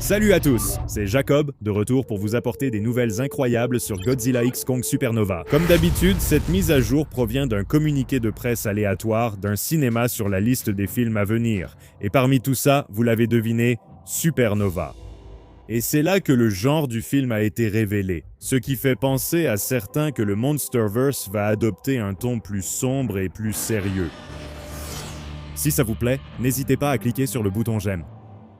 Salut à tous, c'est Jacob, de retour pour vous apporter des nouvelles incroyables sur Godzilla X Kong Supernova. Comme d'habitude, cette mise à jour provient d'un communiqué de presse aléatoire d'un cinéma sur la liste des films à venir. Et parmi tout ça, vous l'avez deviné, Supernova. Et c'est là que le genre du film a été révélé, ce qui fait penser à certains que le Monsterverse va adopter un ton plus sombre et plus sérieux. Si ça vous plaît, n'hésitez pas à cliquer sur le bouton j'aime.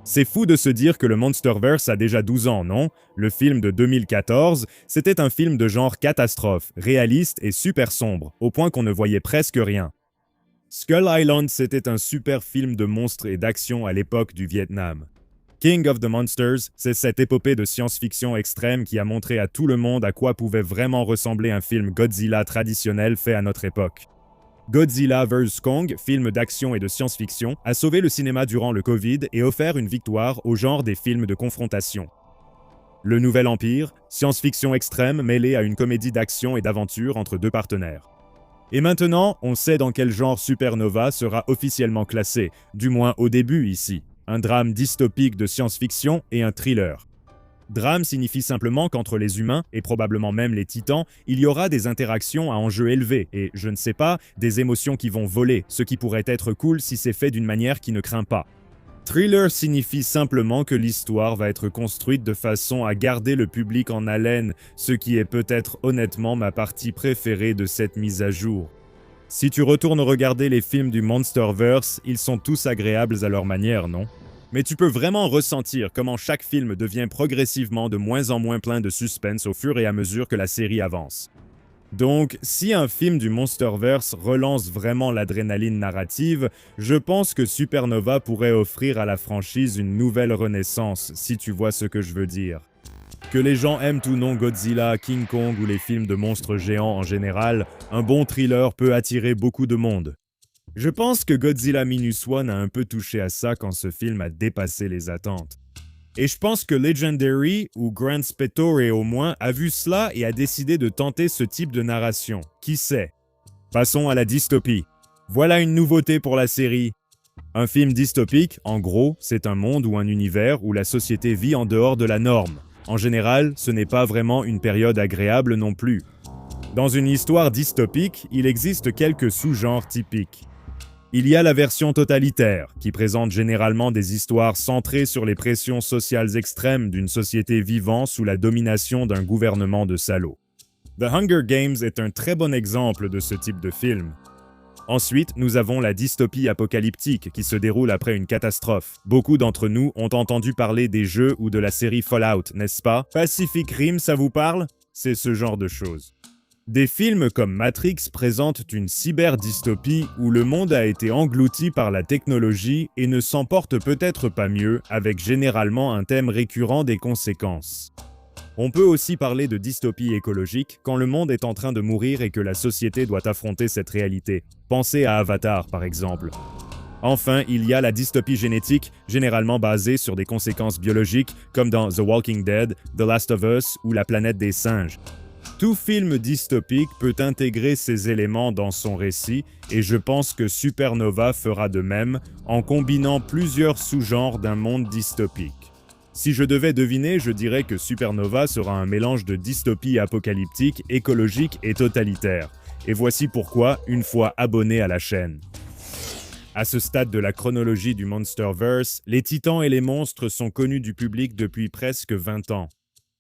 C'est fou de se dire que le Monsterverse a déjà 12 ans, non? Le film de 2014, c'était un film de genre catastrophe, réaliste et super sombre, au point qu'on ne voyait presque rien. Skull Island, c'était un super film de monstres et d'action à l'époque du Vietnam. King of the Monsters, c'est cette épopée de science-fiction extrême qui a montré à tout le monde à quoi pouvait vraiment ressembler un film Godzilla traditionnel fait à notre époque. Godzilla vs Kong, film d'action et de science-fiction, a sauvé le cinéma durant le Covid et offert une victoire au genre des films de confrontation. Le Nouvel Empire, science-fiction extrême mêlée à une comédie d'action et d'aventure entre deux partenaires. Et maintenant, on sait dans quel genre Supernova sera officiellement classé, du moins au début ici. Un drame dystopique de science-fiction et un thriller. Drame signifie simplement qu'entre les humains, et probablement même les titans, il y aura des interactions à enjeu élevé et, je ne sais pas, des émotions qui vont voler, ce qui pourrait être cool si c'est fait d'une manière qui ne craint pas. Thriller signifie simplement que l'histoire va être construite de façon à garder le public en haleine, ce qui est peut-être honnêtement ma partie préférée de cette mise à jour. Si tu retournes regarder les films du Monsterverse, ils sont tous agréables à leur manière, non? Mais tu peux vraiment ressentir comment chaque film devient progressivement de moins en moins plein de suspense au fur et à mesure que la série avance. Donc, si un film du Monsterverse relance vraiment l'adrénaline narrative, je pense que Supernova pourrait offrir à la franchise une nouvelle renaissance, si tu vois ce que je veux dire. Que les gens aiment ou non Godzilla, King Kong ou les films de monstres géants en général, un bon thriller peut attirer beaucoup de monde. Je pense que Godzilla Minus One a un peu touché à ça quand ce film a dépassé les attentes. Et je pense que Legendary, ou Grand Spetore au moins, a vu cela et a décidé de tenter ce type de narration. Qui sait? Passons à la dystopie. Voilà une nouveauté pour la série. Un film dystopique, en gros, c'est un monde ou un univers où la société vit en dehors de la norme. En général, ce n'est pas vraiment une période agréable non plus. Dans une histoire dystopique, il existe quelques sous-genres typiques. Il y a la version totalitaire, qui présente généralement des histoires centrées sur les pressions sociales extrêmes d'une société vivant sous la domination d'un gouvernement de salauds. The Hunger Games est un très bon exemple de ce type de film. Ensuite, nous avons la dystopie apocalyptique qui se déroule après une catastrophe. Beaucoup d'entre nous ont entendu parler des jeux ou de la série Fallout, n'est-ce pas? Pacific Rim, ça vous parle? C'est ce genre de choses. Des films comme Matrix présentent une cyberdystopie où le monde a été englouti par la technologie et ne s'en porte peut-être pas mieux, avec généralement un thème récurrent des conséquences. On peut aussi parler de dystopie écologique quand le monde est en train de mourir et que la société doit affronter cette réalité. Pensez à Avatar par exemple. Enfin, il y a la dystopie génétique, généralement basée sur des conséquences biologiques comme dans The Walking Dead, The Last of Us ou La planète des singes. Tout film dystopique peut intégrer ces éléments dans son récit et je pense que Supernova fera de même en combinant plusieurs sous-genres d'un monde dystopique. Si je devais deviner, je dirais que Supernova sera un mélange de dystopie apocalyptique, écologique et totalitaire. Et voici pourquoi, une fois abonné à la chaîne. À ce stade de la chronologie du Monsterverse, les titans et les monstres sont connus du public depuis presque 20 ans.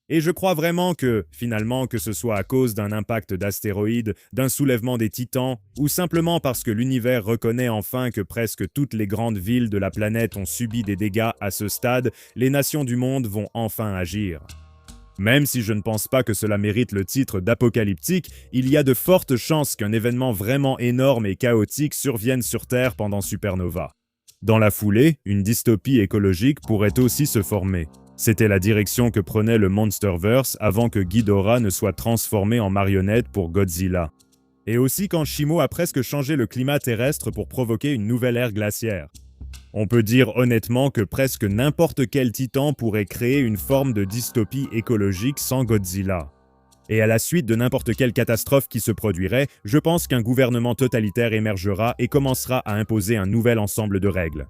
Et je crois vraiment que, finalement, que ce soit à cause d'un impact d'astéroïdes, d'un soulèvement des titans, ou simplement parce que l'univers reconnaît enfin que presque toutes les grandes villes de la planète ont subi des dégâts à ce stade, les nations du monde vont enfin agir. Même si je ne pense pas que cela mérite le titre d'apocalyptique, il y a de fortes chances qu'un événement vraiment énorme et chaotique survienne sur Terre pendant Supernova. Dans la foulée, une dystopie écologique pourrait aussi se former. C'était la direction que prenait le Monsterverse avant que Ghidorah ne soit transformé en marionnette pour Godzilla. Et aussi quand Shimo a presque changé le climat terrestre pour provoquer une nouvelle ère glaciaire. On peut dire honnêtement que presque n'importe quel titan pourrait créer une forme de dystopie écologique sans Godzilla. Et à la suite de n'importe quelle catastrophe qui se produirait, je pense qu'un gouvernement totalitaire émergera et commencera à imposer un nouvel ensemble de règles.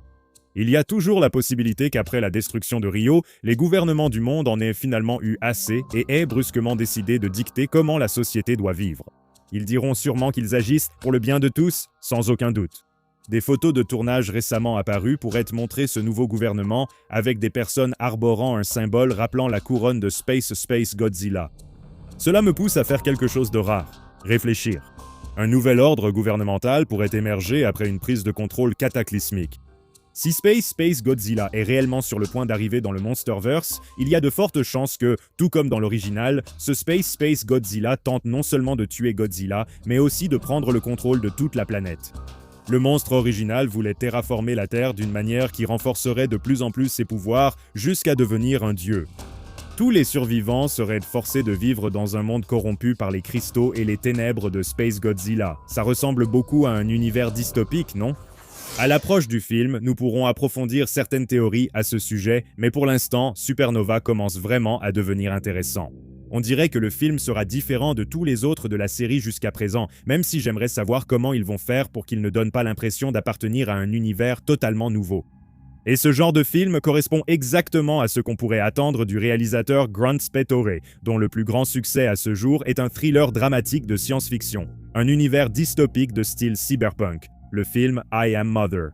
Il y a toujours la possibilité qu'après la destruction de Rio, les gouvernements du monde en aient finalement eu assez et aient brusquement décidé de dicter comment la société doit vivre. Ils diront sûrement qu'ils agissent pour le bien de tous, sans aucun doute. Des photos de tournage récemment apparues pourraient montrer ce nouveau gouvernement avec des personnes arborant un symbole rappelant la couronne de Space Godzilla. Cela me pousse à faire quelque chose de rare, réfléchir. Un nouvel ordre gouvernemental pourrait émerger après une prise de contrôle cataclysmique. Si Space Godzilla est réellement sur le point d'arriver dans le Monsterverse, il y a de fortes chances que, tout comme dans l'original, ce Space Godzilla tente non seulement de tuer Godzilla, mais aussi de prendre le contrôle de toute la planète. Le monstre original voulait terraformer la Terre d'une manière qui renforcerait de plus en plus ses pouvoirs jusqu'à devenir un dieu. Tous les survivants seraient forcés de vivre dans un monde corrompu par les cristaux et les ténèbres de Space Godzilla. Ça ressemble beaucoup à un univers dystopique, non ? À l'approche du film, nous pourrons approfondir certaines théories à ce sujet, mais pour l'instant, Supernova commence vraiment à devenir intéressant. On dirait que le film sera différent de tous les autres de la série jusqu'à présent, même si j'aimerais savoir comment ils vont faire pour qu'il ne donne pas l'impression d'appartenir à un univers totalement nouveau. Et ce genre de film correspond exactement à ce qu'on pourrait attendre du réalisateur Grant Spetore, dont le plus grand succès à ce jour est un thriller dramatique de science-fiction, un univers dystopique de style cyberpunk, le film I Am Mother.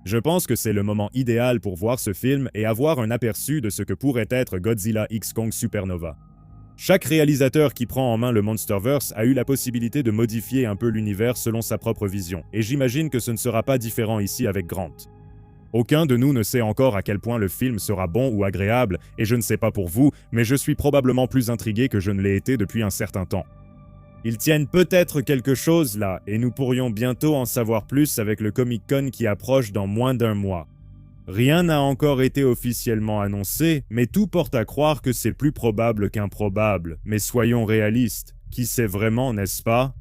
Je pense que c'est le moment idéal pour voir ce film et avoir un aperçu de ce que pourrait être Godzilla x Kong Supernova. Chaque réalisateur qui prend en main le Monsterverse a eu la possibilité de modifier un peu l'univers selon sa propre vision, et j'imagine que ce ne sera pas différent ici avec Grant. Aucun de nous ne sait encore à quel point le film sera bon ou agréable, et je ne sais pas pour vous, mais je suis probablement plus intrigué que je ne l'ai été depuis un certain temps. Ils tiennent peut-être quelque chose là, et nous pourrions bientôt en savoir plus avec le Comic-Con qui approche dans moins d'un mois. Rien n'a encore été officiellement annoncé, mais tout porte à croire que c'est plus probable qu'improbable. Mais soyons réalistes, qui sait vraiment, n'est-ce pas?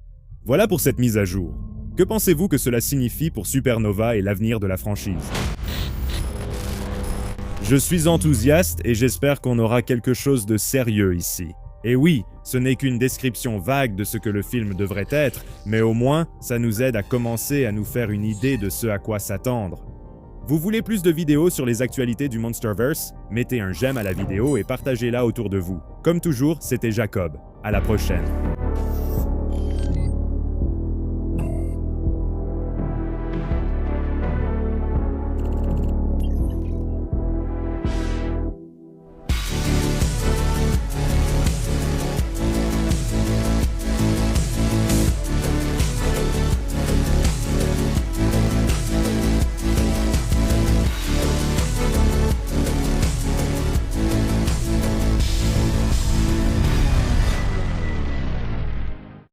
Voilà pour cette mise à jour. Que pensez-vous que cela signifie pour Supernova et l'avenir de la franchise? Je suis enthousiaste et j'espère qu'on aura quelque chose de sérieux ici. Et oui, ce n'est qu'une description vague de ce que le film devrait être, mais au moins, ça nous aide à commencer à nous faire une idée de ce à quoi s'attendre. Vous voulez plus de vidéos sur les actualités du Monsterverse? Mettez un j'aime à la vidéo et partagez-la autour de vous. Comme toujours, c'était Jacob. À la prochaine.